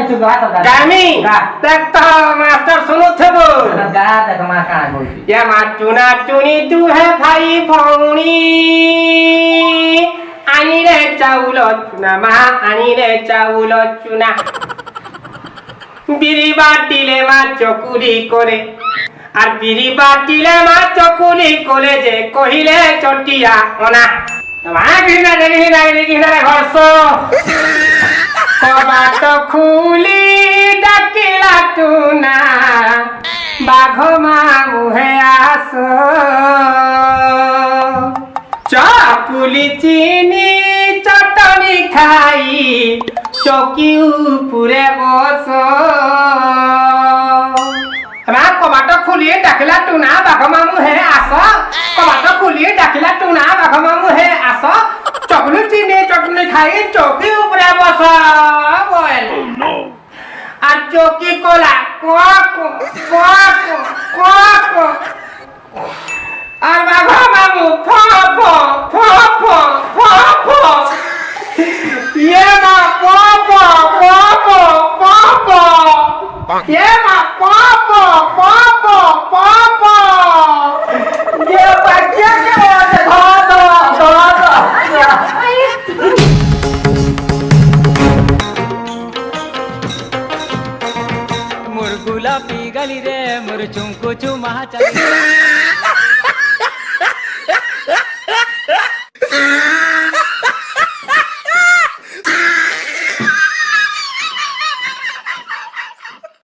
তু গা তো গা গামি দেখ তো মাস্টার শুনো থেবো গা দেখ মা কানা কইছি या मा चुना चुनी तू है भाई भौणी आनी रे चाउल चुना मा आनी रे चाउल चुना बिरी बाटिले मा चकुली करे আর বিড়ি বাটিলে মা চকুলি কোলে যে কহিলে চটিয়া ওনা মা ঘৃণা রে ঘরস কবাট খুলি ডাকিলা টুনা বাঘ মা মুহে আস চাপুলি চিনি চটনি খাই চকি উপরে বস কবাট খুলিয়ে ডাকিলা টুনা বাঘ মামু হে আস কবাট খুলিয়ে ডাকিলা টুনা বাঘ মামু হে আস চকলি চিনি চটনি খাই চকি উপরে বস বল আর চকি কলা কক কক কক আর বাঘ মামু ফ ফ ফ ফ ফ ফ ইয়ে মা প প প প প প ইয়ে মা প প প প প প ইয়ে বাচ্চা কে ধর ধর ধর मोर गुलाबी गली रे मोर चुमको चुमा चली